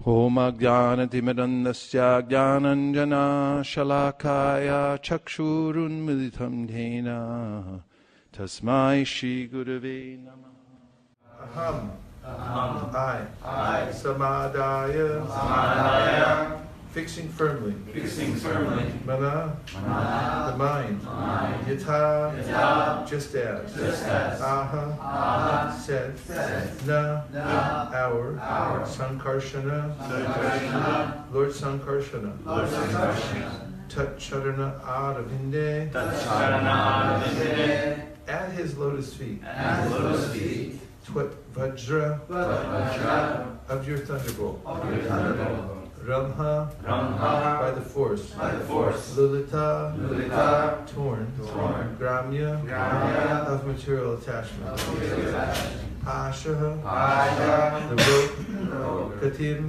Om Ajnanatimirandasya Jnananjana Shalakaya Chakshurunmilitam Dhena Tasmai Shri Gurave Namah. Aham. I. Samadaya. Fixing firmly. Mana. The mind. Yatha. Just as. Aha. Said. Na. Our. Sankarshana. Lord Sankarshana. Tat Charana Aravinde. At his lotus feet. Twat Vajra. Of your thunderbolt. Ramha. By the force. Lulita. Torn. Gramya. Of material attachment. Ashaha. The rope. Katim.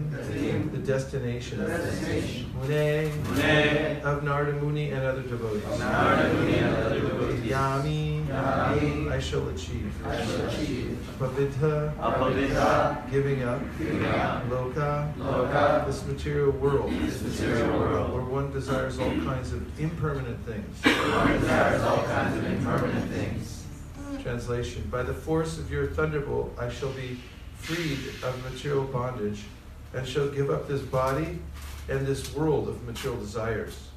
The destination. Mune. Of Narada Muni and other devotees. Yami. I shall achieve. Pavidha. Giving up. Loka. This material world. Where one desires all kinds of impermanent things. Translation. By the force of your thunderbolt, I shall be freed of material bondage and shall give up this body and this world of material desires.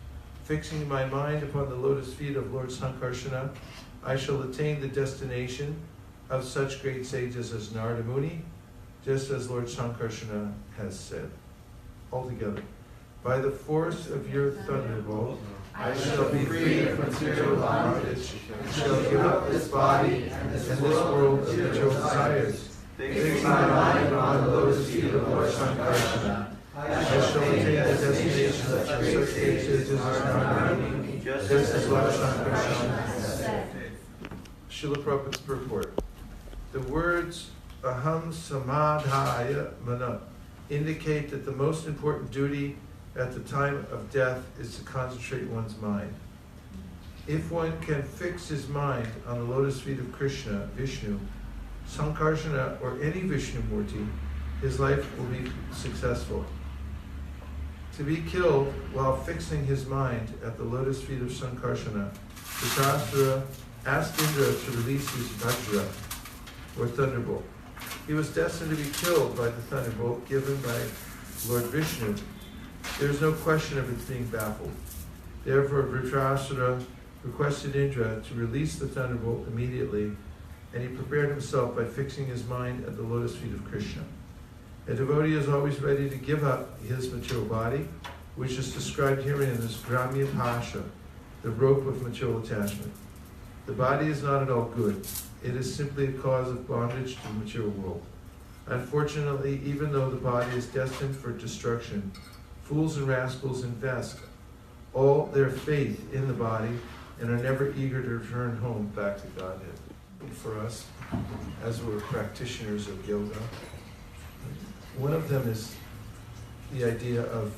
Fixing my mind upon the lotus feet of Lord Sankarshana, I shall attain the destination of such great sages as Narada Muni, just as Lord Sankarshana has said. Altogether, by the force of your thunderbolt, I shall be free of material bondage, and shall give up this body and this world of material desires. Fixing my mind on the lotus feet of Lord Sankarshana, I shall attain the destination of such great sages as Narada Muni, just as Lord Sankarshana has said. Srila Prabhupada's purport. The words Aham Samadhaya Mana indicate that the most important duty at the time of death is to concentrate one's mind. If one can fix his mind on the lotus feet of Krishna, Vishnu, Sankarshana, or any Vishnu Murti, his life will be successful. To be killed while fixing his mind at the lotus feet of Sankarshana, Dhritarashtra asked Indra to release his Vajra, or thunderbolt. He was destined to be killed by the thunderbolt given by Lord Vishnu. There is no question of its being baffled. Therefore, Dhritarashtra requested Indra to release the thunderbolt immediately, and he prepared himself by fixing his mind at the lotus feet of Krishna. A devotee is always ready to give up his material body, which is described herein as Gramya Pasha, the rope of material attachment. The body is not at all good. It is simply a cause of bondage to the material world. Unfortunately, even though the body is destined for destruction, fools and rascals invest all their faith in the body and are never eager to return home back to Godhead. For us, as we're practitioners of yoga, one of them is the idea of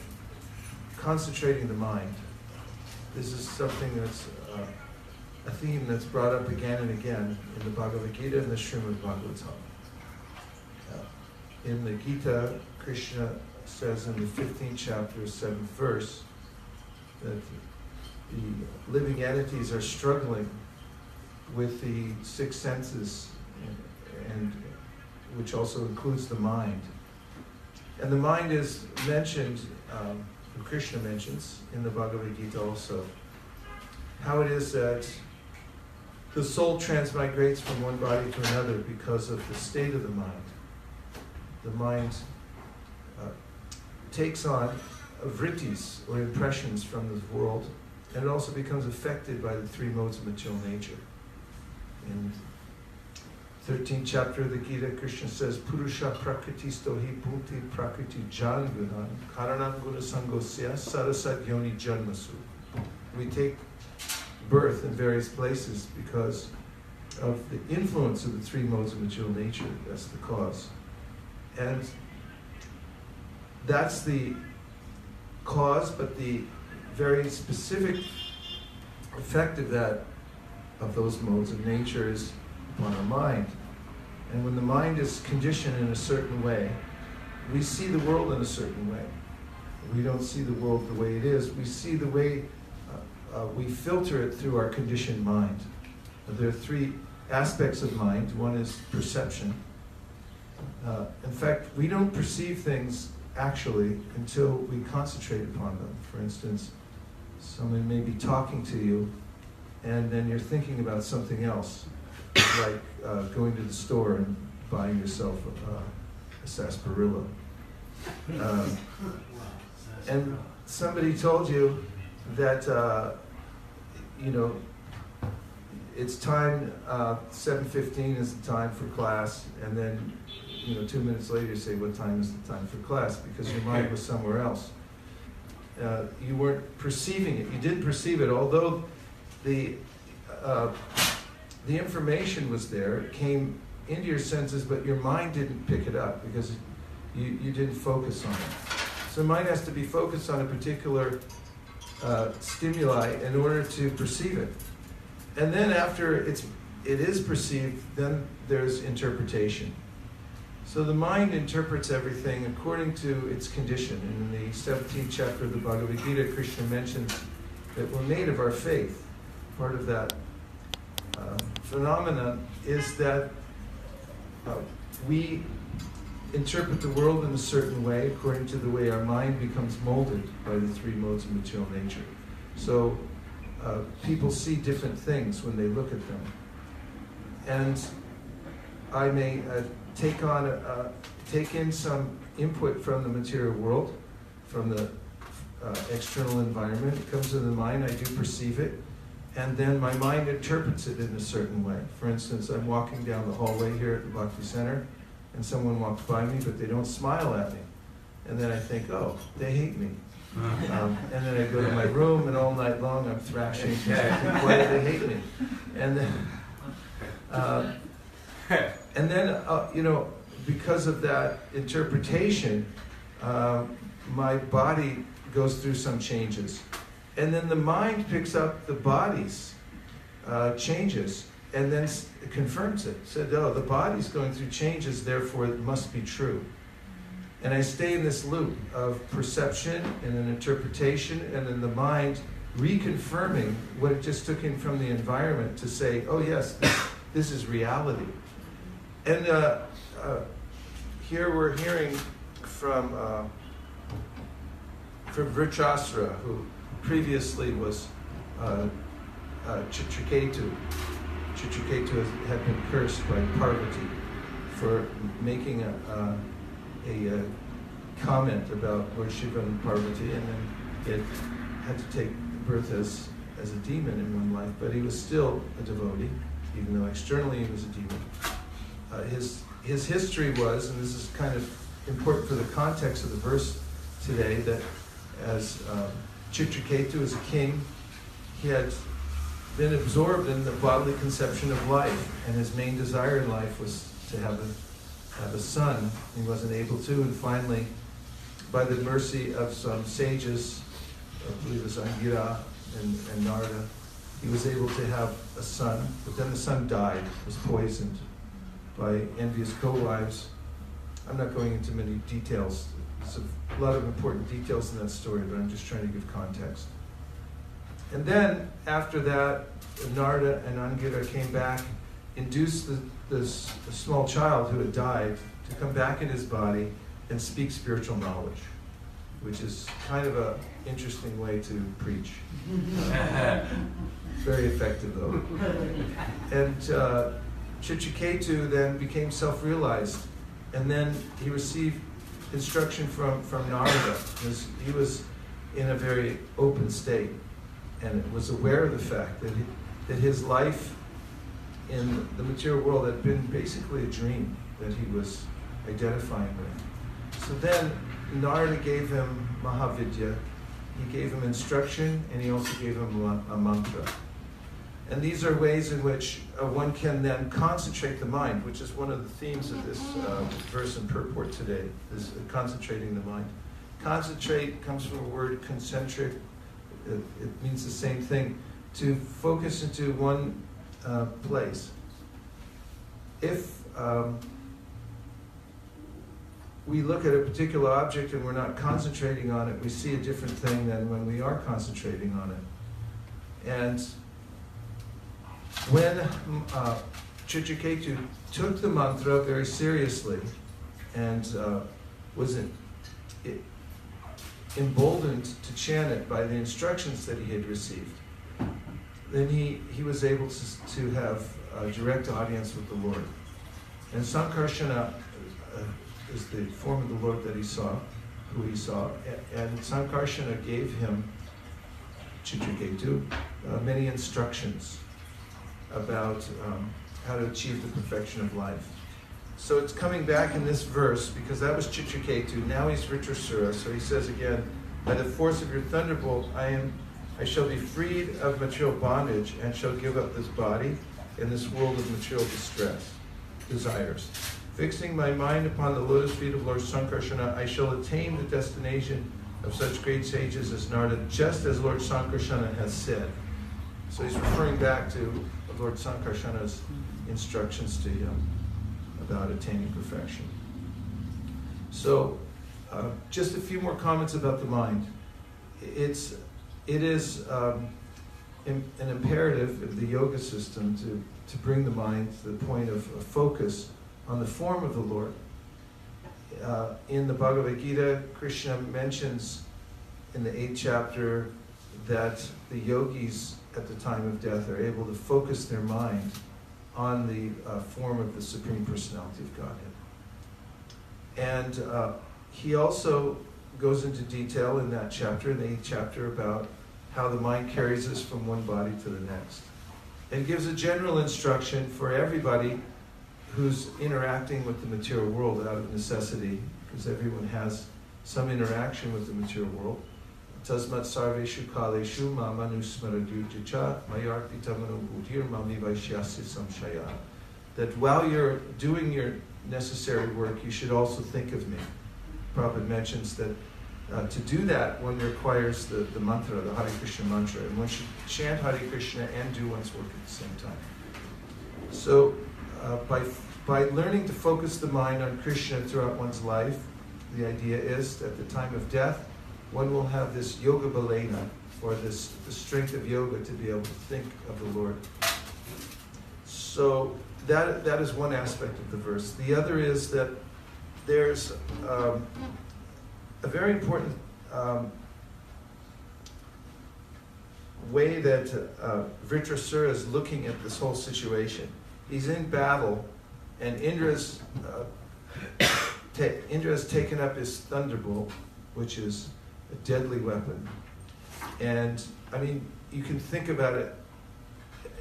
concentrating the mind. This is something that's a theme that's brought up again and again in the Bhagavad Gita and the Srimad Bhagavatam. In the Gita, Krishna says in the 15th chapter, 7th verse, that the living entities are struggling with the six senses, and which also includes the mind. And the mind is mentioned, Krishna mentions in the Bhagavad Gita also, how it is that the soul transmigrates from one body to another because of the state of the mind. The mind takes on vrittis, or impressions from the world, and it also becomes affected by the three modes of material nature. In 13th chapter of the Gita, Krishna says, Purusha prakriti stohi bhukti prakriti jan gunan karanam guna sangosya sarasat yoni janmasu. We take birth in various places because of the influence of the three modes of material nature. That's the cause. And that's the cause, but the very specific effect of those modes of nature is upon our mind. And when the mind is conditioned in a certain way, we see the world in a certain way. We don't see the world the way it is. We see the way we filter it through our conditioned mind. There are three aspects of mind. One is perception. In fact, we don't perceive things actually until we concentrate upon them. For instance, someone may be talking to you, and then you're thinking about something else, like going to the store and buying yourself a sarsaparilla. And somebody told you that, it's time, 7:15 is the time for class, and then, 2 minutes later you say, what time is the time for class? Because your mind was somewhere else. You weren't perceiving it. You didn't perceive it, although the information was there. It came into your senses, but your mind didn't pick it up because you didn't focus on it. So mind has to be focused on a particular stimuli in order to perceive it. And then after it is perceived, then there's interpretation. So the mind interprets everything according to its condition. And in the 17th chapter of the Bhagavad Gita, Krishna mentions that we're made of our faith. Part of that phenomenon is that we interpret the world in a certain way according to the way our mind becomes molded by the three modes of material nature. So people see different things when they look at them. And I may take in some input from the material world, from the external environment. It comes into the mind, I do perceive it, and then my mind interprets it in a certain way. For instance, I'm walking down the hallway here at the Bhakti Center, and someone walks by me, but they don't smile at me. And then I think, oh, they hate me. And then I go to my room, and all night long I'm thrashing, why do they hate me? And then, because of that interpretation, my body goes through some changes. And then the mind picks up the body's changes and then confirms it. Said, oh, the body's going through changes, therefore it must be true. And I stay in this loop of perception and an interpretation, and then the mind reconfirming what it just took in from the environment to say, oh yes, this is reality. And here we're hearing from Vritrasura, who previously was Chitraketu. Chitraketu had been cursed by Parvati for making a comment about Lord Shiva and Parvati, and then he had to take birth as a demon in one life, but he was still a devotee, even though externally he was a demon. His history was, and this is kind of important for the context of the verse today, that as Chitraketu as a king, he had been absorbed in the bodily conception of life, and his main desire in life was to have a son. He wasn't able to, and finally, by the mercy of some sages, I believe it was Angira and Narada, he was able to have a son, but then the son died, was poisoned by envious co-wives. I'm not going into many details. There's a lot of important details in that story, but I'm just trying to give context. And then, after that, Narada and Angira came back, induced this small child who had died to come back in his body and speak spiritual knowledge, which is kind of an interesting way to preach. Very effective, though. And Chitraketu then became self-realized, and then he received instruction from Narada, because he was in a very open state, and was aware of the fact that his life in the material world had been basically a dream that he was identifying with. So then Narada gave him Mahavidya, he gave him instruction, and he also gave him a mantra. And these are ways in which one can then concentrate the mind, which is one of the themes of this verse and purport today, is concentrating the mind. Concentrate comes from a word concentric. It means the same thing, to focus into one place. If we look at a particular object and we're not concentrating on it, we see a different thing than when we are concentrating on it. And when Chitraketu took the mantra very seriously and was emboldened to chant it by the instructions that he had received, then he was able to have a direct audience with the Lord. And Sankarsana is the form of the Lord that he saw, who he saw, and Sankarsana gave him, Chitraketu, many instructions about how to achieve the perfection of life. So it's coming back in this verse, because that was Chitraketu, now he's Vritrasura. So he says again, by the force of your thunderbolt, I shall be freed of material bondage and shall give up this body in this world of material desires. Fixing my mind upon the lotus feet of Lord Sankarsana, I shall attain the destination of such great sages as Narada, just as Lord Sankarsana has said. So he's referring back to Lord Sankarsana's instructions to him about attaining perfection. So, just a few more comments about the mind. It is an imperative of the yoga system to bring the mind to the point of focus on the form of the Lord. In the Bhagavad Gita, Krishna mentions in the 8th chapter that the yogis at the time of death are able to focus their mind on the form of the Supreme Personality of Godhead. And he also goes into detail in that chapter, in the 8th chapter, about how the mind carries us from one body to the next. And gives a general instruction for everybody who's interacting with the material world out of necessity, because everyone has some interaction with the material world. Tasmat sarveshu kaleshu ma manusmaradujacha mayarpita manubhutir mami vaishyasya samshaya. That while you're doing your necessary work, you should also think of me. Prabhupada mentions that to do that, one requires the mantra, the Hare Krishna mantra, and one should chant Hare Krishna and do one's work at the same time. So, by learning to focus the mind on Krishna throughout one's life, the idea is that at the time of death, one will have this yoga balena, or the strength of yoga to be able to think of the Lord. So that is one aspect of the verse. The other is that there's a very important way that Vritrasura is looking at this whole situation. He's in battle, and Indra's taken up his thunderbolt, which is a deadly weapon. And, I mean, you can think about it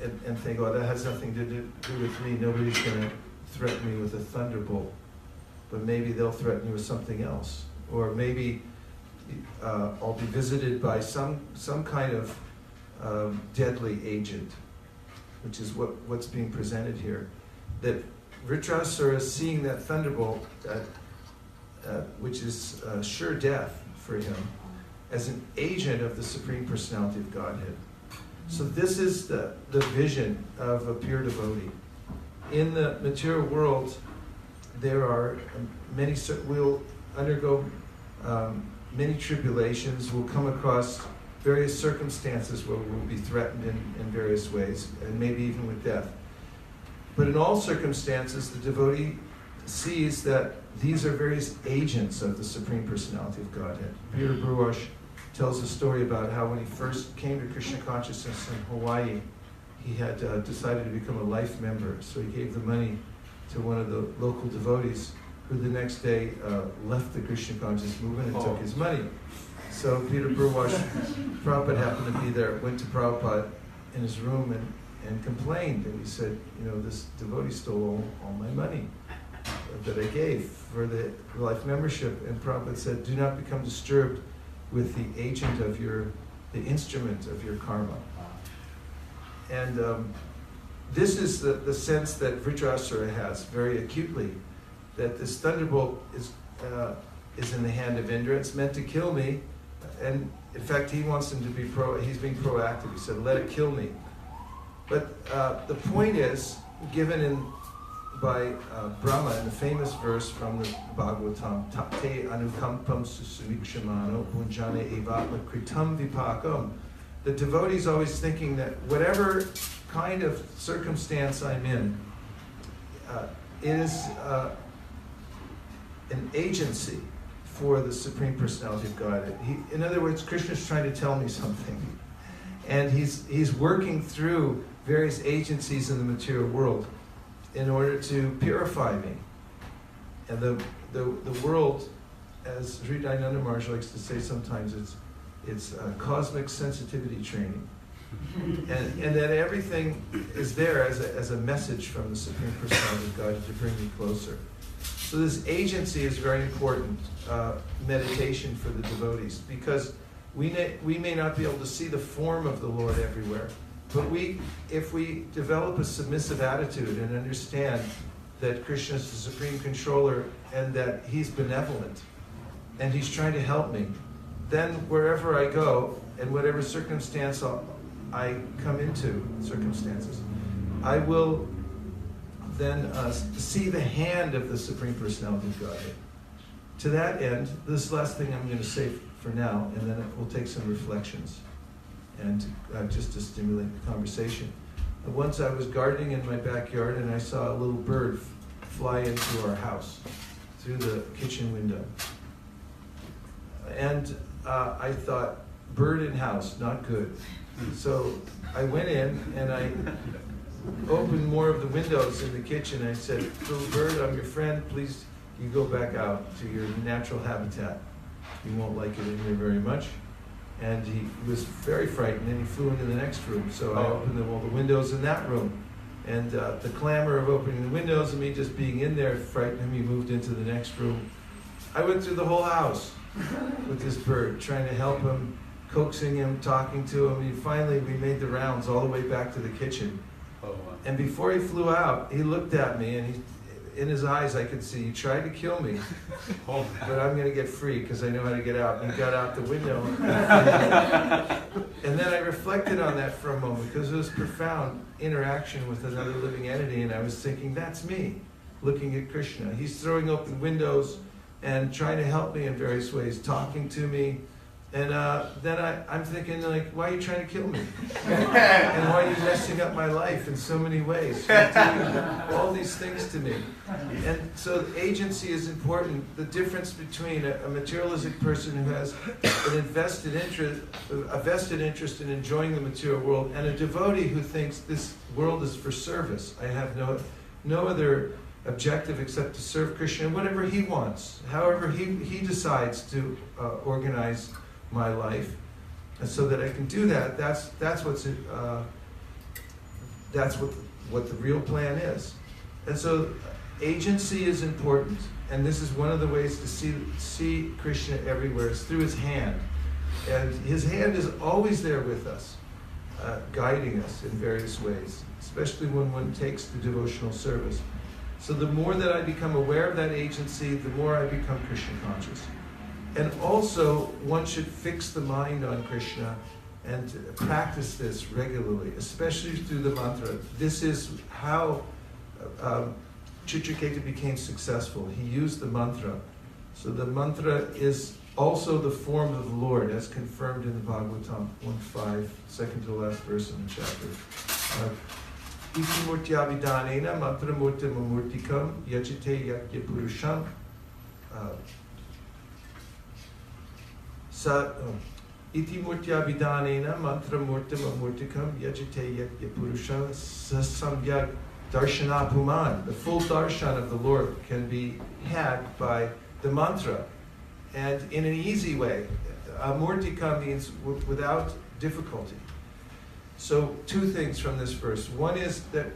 and think, oh, that has nothing to do with me. Nobody's going to threaten me with a thunderbolt. But maybe they'll threaten you with something else. Or maybe I'll be visited by some kind of deadly agent, which is what's being presented here. That Vritrasura is seeing that thunderbolt, which is sure death for him, as an agent of the Supreme Personality of Godhead. So this is the vision of a pure devotee. In the material world, there are we'll undergo many tribulations, we'll come across various circumstances where we'll be threatened in various ways, and maybe even with death. But in all circumstances, the devotee sees that these are various agents of the Supreme Personality of Godhead. Peter Bruash tells a story about how when he first came to Krishna consciousness in Hawaii, he had decided to become a life member. So he gave the money to one of the local devotees, who the next day left the Krishna conscious movement and took his money. So Peter Bruash, Prabhupada happened to be there, went to Prabhupada in his room and complained. And he said, this devotee stole all my money that I gave for the life membership. And Prabhupada said, do not become disturbed with the agent of the instrument of your karma. And this is the sense that Vritrasura has very acutely, that this thunderbolt is in the hand of Indra. It's meant to kill me. And in fact, he wants him to be he's being proactive. He said, let it kill me. But the point is, given in by Brahma in the famous verse from the Bhagavatam, Tate anukampam susuikshamano punjane evatma kritam vipakam. The devotee is always thinking that whatever kind of circumstance I'm in is an agency for the Supreme Personality of God. In other words, Krishna's trying to tell me something. And he's working through various agencies in the material world in order to purify me. And the world, as Sri Dayananda Maharaj likes to say sometimes, it's cosmic sensitivity training. And that everything is there as a message from the Supreme Personality of God to bring me closer. So this agency is very important meditation for the devotees, because we may not be able to see the form of the Lord everywhere, but if we develop a submissive attitude and understand that Krishna is the Supreme Controller and that He's benevolent and He's trying to help me, then wherever I go and whatever circumstance I come into, I will then see the hand of the Supreme Personality of Godhead. To that end, this last thing I'm going to say for now, and then we'll take some reflections, and just to stimulate the conversation. Once I was gardening in my backyard, and I saw a little bird fly into our house through the kitchen window. And I thought, bird in house, not good. So I went in and I opened more of the windows in the kitchen. I said, little bird, I'm your friend. Please, you go back out to your natural habitat. You won't like it in here very much. And he was very frightened, and he flew into the next room. So I opened all the windows in that room. And the clamor of opening the windows and me just being in there frightened him. He moved into the next room. I went through the whole house with this bird, trying to help him, coaxing him, talking to him. And finally, we made the rounds all the way back to the kitchen. And before he flew out, he looked at me, and in his eyes I could see he tried to kill me, but I'm going to get free because I know how to get out. And he got out the window. And then I reflected on that for a moment, because it was profound interaction with another living entity, and I was thinking, that's me, looking at Krishna. He's throwing open windows and trying to help me in various ways, talking to me. And then I'm thinking, like, why are you trying to kill me? And why are you messing up my life in so many ways? You're doing all these things to me. And so agency is important. The difference between a materialistic person who has a vested interest in enjoying the material world, and a devotee who thinks this world is for service. I have no other objective except to serve Krishna, whatever he wants, however he decides to organize my life, and so that I can do that. That's what the real plan is. And so agency is important, and this is one of the ways to see Krishna everywhere. It's through His hand, and His hand is always there with us, guiding us in various ways, especially when one takes the devotional service. So the more that I become aware of that agency, the more I become Krishna conscious. And also, one should fix the mind on Krishna and practice this regularly, especially through the mantra. This is how Chitraketu became successful. He used the mantra. So the mantra is also the form of the Lord, as confirmed in the Bhagavatam 1.5, second to the last verse in the chapter. Iti murtyavidanena mantra murtim amurtikam yajite yakya purusham. Iti murtya vidanena mantra murtim amurtikam yajite yakya purusha sasamyak darshana puman. The full darshan of the Lord can be had by the mantra, and in an easy way. Murtika means without difficulty. So two things from this verse. One is that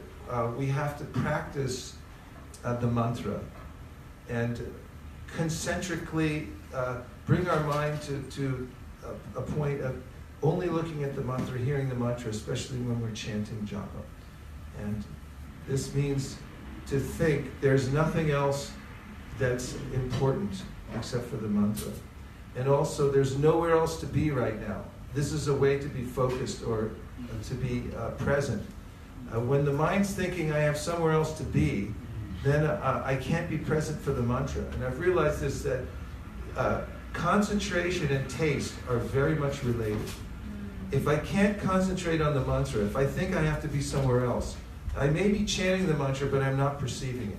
we have to practice the mantra and concentrically bring our mind to a point of only looking at the mantra, hearing the mantra, especially when we're chanting japa. And this means to think there's nothing else that's important except for the mantra. And also, there's nowhere else to be right now. This is a way to be focused or to be present. When the mind's thinking I have somewhere else to be, then I can't be present for the mantra. And I've realized this, that concentration and taste are very much related. If I can't concentrate on the mantra, if I think I have to be somewhere else, I may be chanting the mantra, but I'm not perceiving it.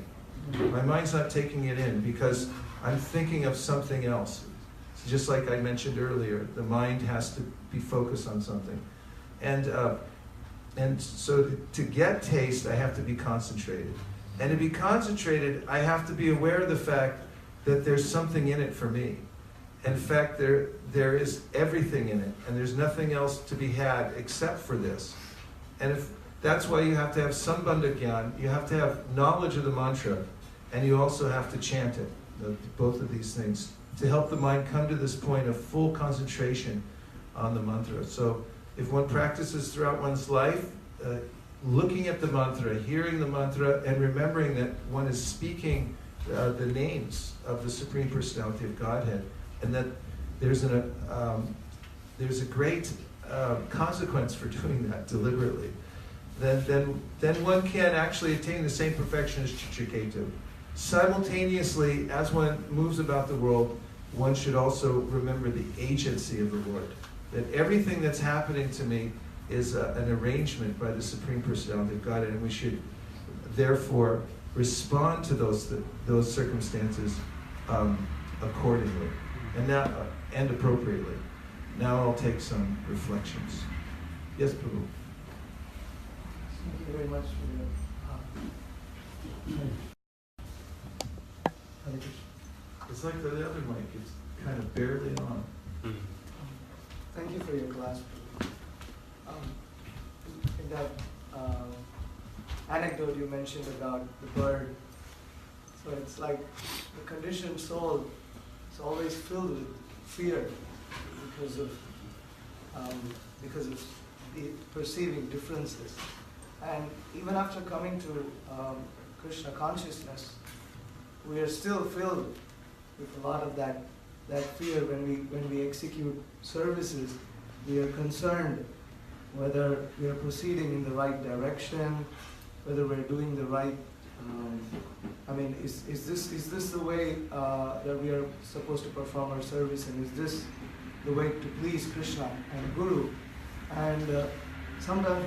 My mind's not taking it in because I'm thinking of something else. It's just like I mentioned earlier, the mind has to be focused on something. And so to get taste, I have to be concentrated. And to be concentrated, I have to be aware of the fact that there's something in it for me. In fact, there is everything in it, and there's nothing else to be had except for this. And that's why you have to have sambandha gyan, you have to have knowledge of the mantra, and you also have to chant it, both of these things, to help the mind come to this point of full concentration on the mantra. So if one practices throughout one's life, looking at the mantra, hearing the mantra, and remembering that one is speaking the names of the Supreme Personality of Godhead, and that there's a great consequence for doing that deliberately, then one can actually attain the same perfection as Chitraketu. Simultaneously, as one moves about the world, one should also remember the agency of the Lord. That everything that's happening to me is an arrangement by the Supreme Personality of Godhead, and we should therefore respond to those circumstances accordingly, and appropriately. Now I'll take some reflections. Yes, Prabhu. Thank you very much for your It's like the other mic, it's kind of barely on. Thank you for your class. In that anecdote you mentioned about the bird, so it's like the conditioned soul is always filled with fear because of the perceiving differences. And even after coming to Krishna consciousness, we are still filled with a lot of that fear when we execute services. We are concerned whether we are proceeding in the right direction, whether we're doing the right. Is this the way that we are supposed to perform our service, and is this the way to please Krishna and Guru? And sometimes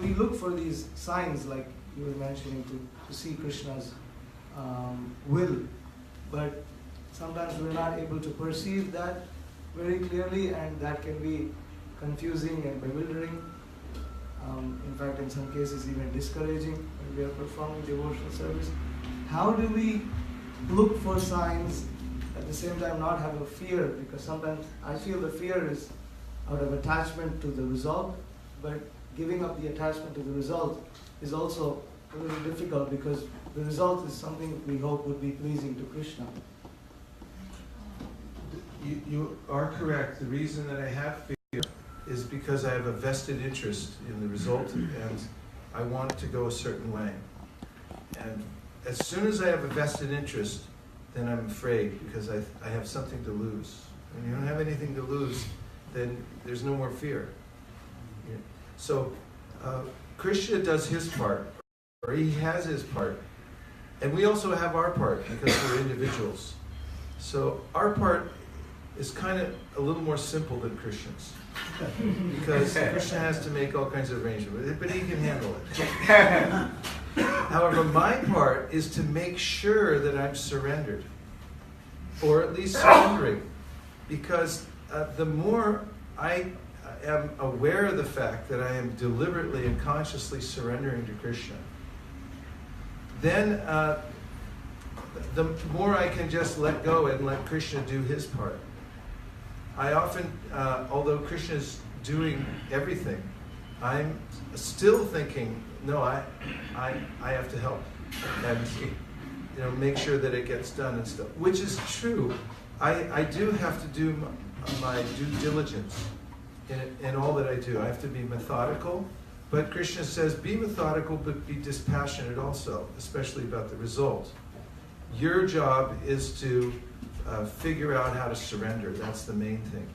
we look for these signs, like you were mentioning, to see Krishna's will, but sometimes we're not able to perceive that very clearly, and that can be confusing and bewildering. In fact, in some cases, even discouraging when we are performing devotional service. How do we look for signs, at the same time not have a fear? Because sometimes I feel the fear is out of attachment to the result, but giving up the attachment to the result is also a little difficult, because the result is something we hope would be pleasing to Krishna. You are correct. The reason that I have fear is because I have a vested interest in the result, and I want it to go a certain way. And as soon as I have a vested interest, then I'm afraid, because I have something to lose. When you don't have anything to lose, then there's no more fear. Yeah. So Krishna does his part, or he has his part. And we also have our part, because we're individuals. So our part is kind of a little more simple than Krishna's, because Krishna has to make all kinds of arrangements, but he can handle it. However, my part is to make sure that I'm surrendered, or at least surrendering, because the more I am aware of the fact that I am deliberately and consciously surrendering to Krishna, then the more I can just let go and let Krishna do his part. I often, although Krishna is doing everything, I'm still thinking, no, I have to help and make sure that it gets done and stuff. Which is true. I do have to do my due diligence in all that I do. I have to be methodical, but Krishna says, be methodical, but be dispassionate also, especially about the result. Your job is to figure out how to surrender. That's the main thing.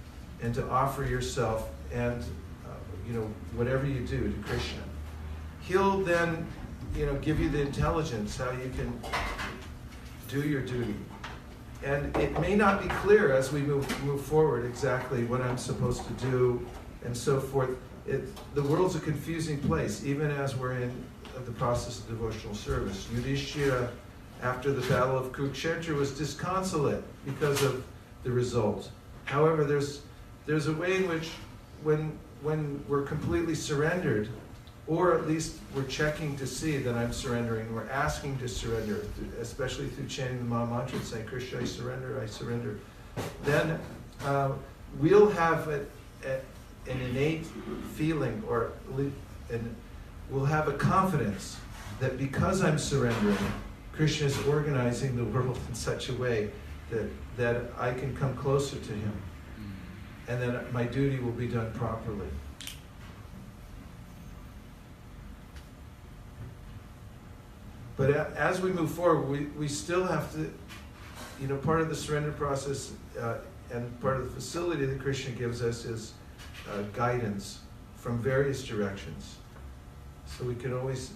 And to offer yourself and, whatever you do to Krishna. He'll then, give you the intelligence how you can do your duty. And it may not be clear as we move forward exactly what I'm supposed to do and so forth. The world's a confusing place, even as we're in the process of devotional service. Yudhishthira, after the Battle of Kurukshetra, was disconsolate because of the result. However, there's a way in which when we're completely surrendered, or at least we're checking to see that I'm surrendering, we're asking to surrender, especially through chanting the Maha Mantra, saying, Krishna, I surrender, then we'll have an innate feeling, and we'll have a confidence that because I'm surrendering, Krishna is organizing the world in such a way that I can come closer to him, and that my duty will be done properly. But as we move forward, we still have to, part of the surrender process and part of the facility that Krishna gives us is guidance from various directions. So we can always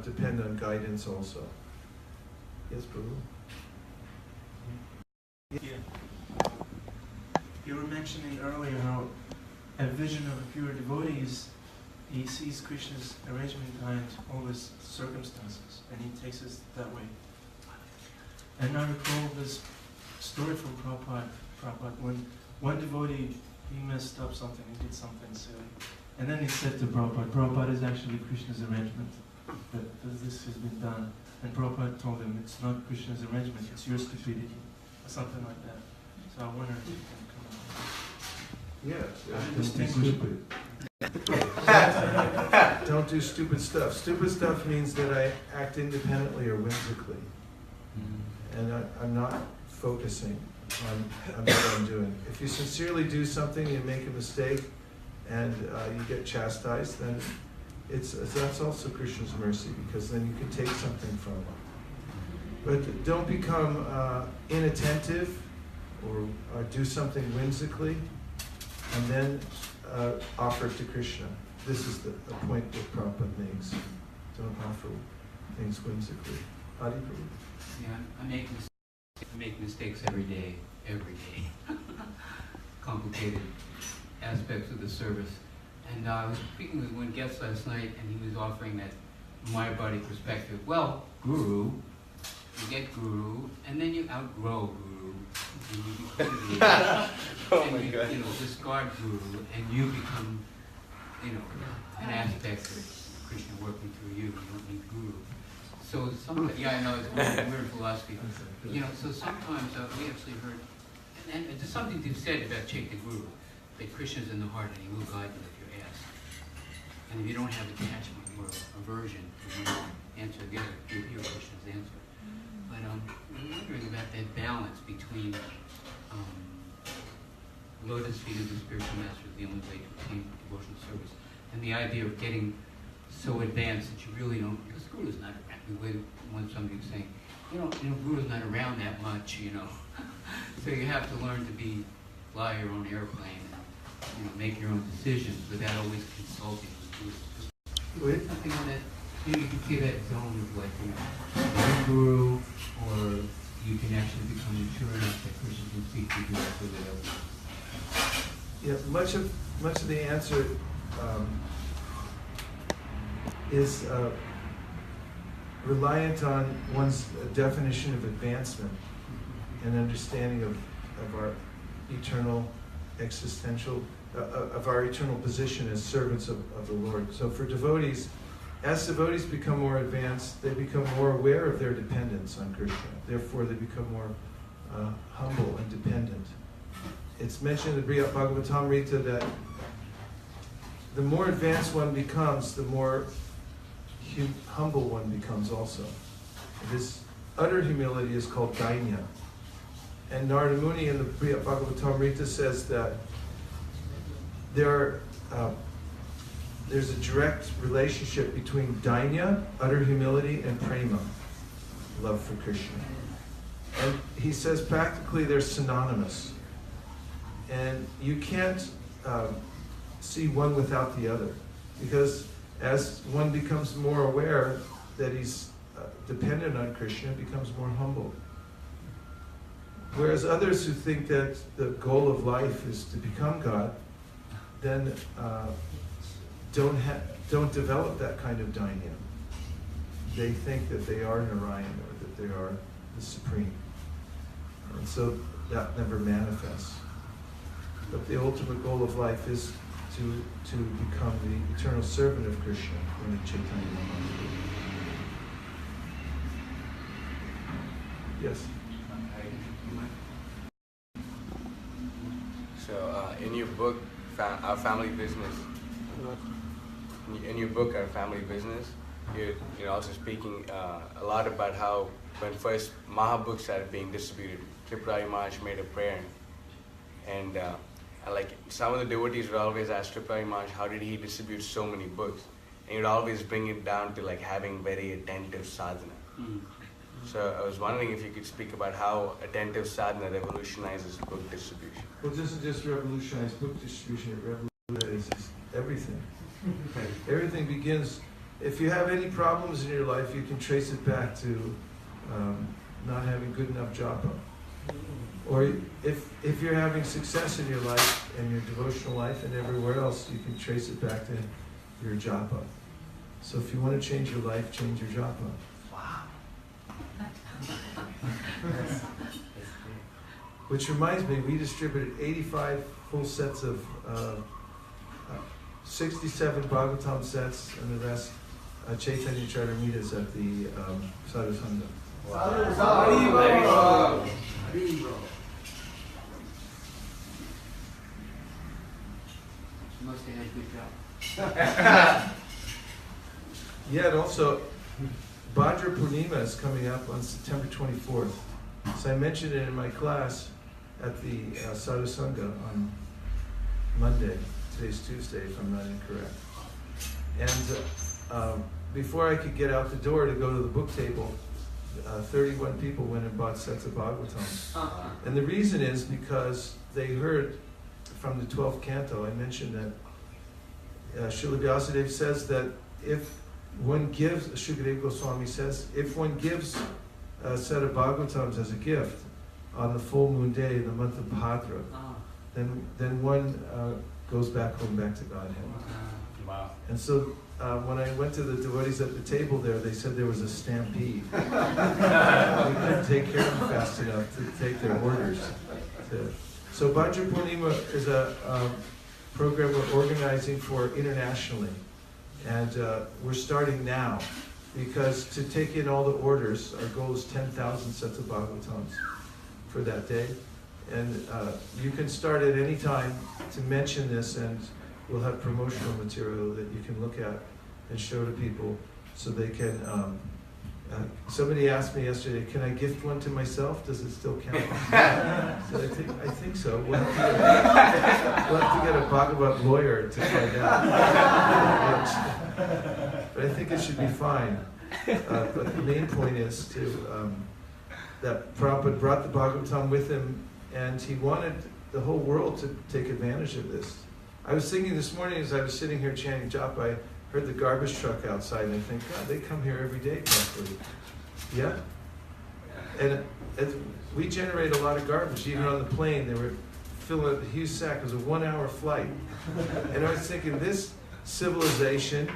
depend on guidance also. Yes, Prabhu? Yeah. You were mentioning earlier how a vision of a pure devotee is he sees Krishna's arrangement behind all his circumstances, and he takes it that way. And I recall this story from Prabhupada, when one devotee, he messed up something, he did something silly. And then he said to Prabhupada is actually Krishna's arrangement, that this has been done. And Prabhupada told him, it's not Krishna's arrangement, it's your stupidity, or something like that. So I wonder if you can come on. Yeah, distinguish. Don't do stupid stuff. Stupid stuff means that I act independently or whimsically. And I'm not focusing on what I'm doing. If you sincerely do something, you make a mistake, and you get chastised, then that's also Krishna's mercy, because then you can take something from it. But don't become inattentive or do something whimsically, and then offer it to Krishna. This is the point that Prabhupada makes. Don't offer things whimsically. Adi Prabhu? Yeah, I make mistakes every day. Complicated aspects of the service. And I was speaking with one guest last night, and he was offering that Mayavadi perspective. Well, Guru, you get Guru, and then you outgrow Guru, and you become Guru, and you discard Guru, and you become, an aspect of Krishna working through you. You don't need Guru. So sometimes, I know it's a weird philosophy. So sometimes we actually heard, and there's something to be said about Chaitanya Guru, that Krishna's in the heart and he will guide you if you're asked. And if you don't have attachment or aversion to one answer or the other, you'll hear Krishna's answer. But I'm wondering about that balance between lotus feet of the spiritual master is the only way to attain devotional service, and the idea of getting so advanced that you really don't, because Guru's not around. When somebody was saying, Guru's not around that much, So you have to learn to fly your own airplane and, make your own decisions without always consulting with Guru. Something on that, you can see that zone of like, Guru, or you can actually become mature enough that Krishna can speak to you directly without. Yeah, much of the answer is reliant on one's definition of advancement and understanding of our eternal existential, of our eternal position as servants of the Lord. So for devotees, as devotees become more advanced, they become more aware of their dependence on Krishna. Therefore, they become more humble and dependent. It's mentioned in the Bhagavatam that the more advanced one becomes, the more humble one becomes also. This utter humility is called dainya. And Narada Muni in the Bhagavatam says that there's a direct relationship between dainya, utter humility, and prema, love for Krishna. And he says practically they're synonymous. And you can't see one without the other, because as one becomes more aware, that he's dependent on Krishna becomes more humble. Whereas others who think that the goal of life is to become God, then don't develop that kind of dainya. They think that they are Narayan or that they are the Supreme. And so that never manifests. But the ultimate goal of life is to become the eternal servant of Krishna in Chaitanya Mahaprabhu. Yes? So, in your book, Our Family Business, in your book, Our Family Business, you're also speaking a lot about how when first Mahabooks started being distributed, Tripurari Maharaj made a prayer, and like some of the devotees would always ask Tripurari Maharaj, how did he distribute so many books? And he would always bring it down to like having very attentive sadhana. Mm. So I was wondering if you could speak about how attentive sadhana revolutionizes book distribution. Well, it doesn't just revolutionize book distribution, it revolutionizes everything. Everything begins, if you have any problems in your life, you can trace it back to not having good enough japa. Or if you're having success in your life and your devotional life and everywhere else, you can trace it back to your japa. So if you want to change your life, change your japa. Wow. Which reminds me, we distributed 85 full sets of 67 Bhagavatam sets and the rest Chaitanya Charitamritas at the Sadhu Sangha. Wow. You must have had a good job. Yeah, and also Bhadra Purnima is coming up on September 24th. So I mentioned it in my class at the Sadhu Sangha on Monday. Today's Tuesday, if I'm not incorrect. And before I could get out the door to go to the book table, 31 people went and bought sets of Bhagavatam. And the reason is because they heard from the 12th canto, I mentioned that Srila Vyasadeva says that if one gives, Shukadeva Goswami says, if one gives a set of Bhagavatams as a gift on the full moon day in the month of Bhadra, then one goes back home, back to Godhead. Wow. And so when I went to the devotees at the table there, they said there was a stampede. We couldn't take care of them fast enough to take their orders. So Bhadra Purnima is a program we're organizing for internationally. And we're starting now because to take in all the orders, our goal is 10,000 sets of Bhagavatams for that day. And you can start at any time to mention this, and we'll have promotional material that you can look at and show to people so they can... somebody asked me yesterday, can I gift one to myself? Does it still count? So I think so. We'll have to get a Bhagavat lawyer to find out. But I think it should be fine. But the main point is that Prabhupada brought the Bhagavatam with him, and he wanted the whole world to take advantage of this. I was thinking this morning as I was sitting here chanting japa, I heard the garbage truck outside, and I think, God, they come here every day practically. Yeah? And we generate a lot of garbage. Even on the plane, they were filling up a huge sack. It was a 1-hour flight. And I was thinking, this civilization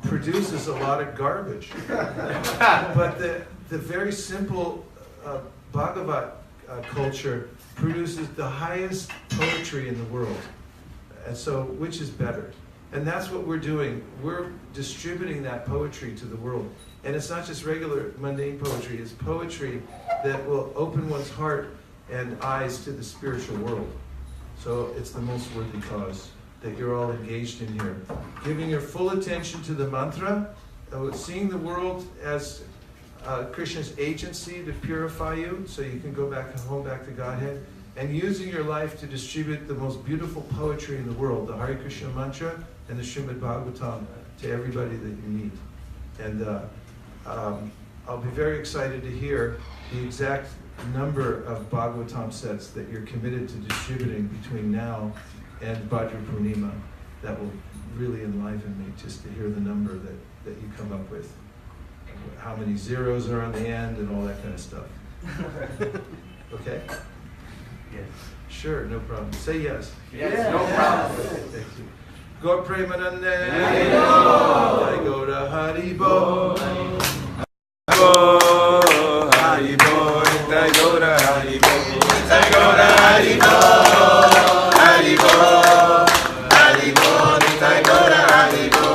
produces a lot of garbage. But the very simple Bhagavat culture produces the highest poetry in the world. And so, which is better? And that's what we're doing. We're distributing that poetry to the world. And it's not just regular mundane poetry, it's poetry that will open one's heart and eyes to the spiritual world. So it's the most worthy cause that you're all engaged in here. Giving your full attention to the mantra, seeing the world as Krishna's agency to purify you so you can go back home, back to Godhead, and using your life to distribute the most beautiful poetry in the world, the Hare Krishna mantra and the Srimad Bhagavatam, to everybody that you meet. And I'll be very excited to hear the exact number of Bhagavatam sets that you're committed to distributing between now and Bhadra Purnima. that will really enliven me, just to hear the number that you come up with. How many zeros are on the end and all that kind of stuff. Okay? Yes. Sure, no problem. Say yes. Yes, no problem. Thank you. Gaur Premanande. Haribo. I go to Haribo. Haribo, Nitai Gaura Haribo, Nitai Gaura Haribo, Haribo, Haribo, Nitai Gaura Haribo.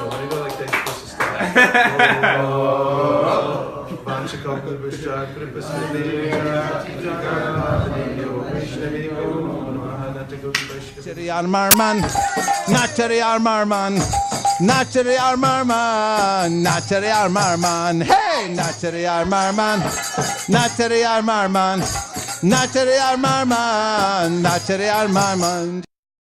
When I go like that, you're supposed to stop. Vanchakalpalvashya Nachari Armarman, Nachari Armarman, Nachari Armarman, Nachari Armarman, hey, Nachari Armarman, Nachari Armarman, Nachari Armarman, Nachari Armarman.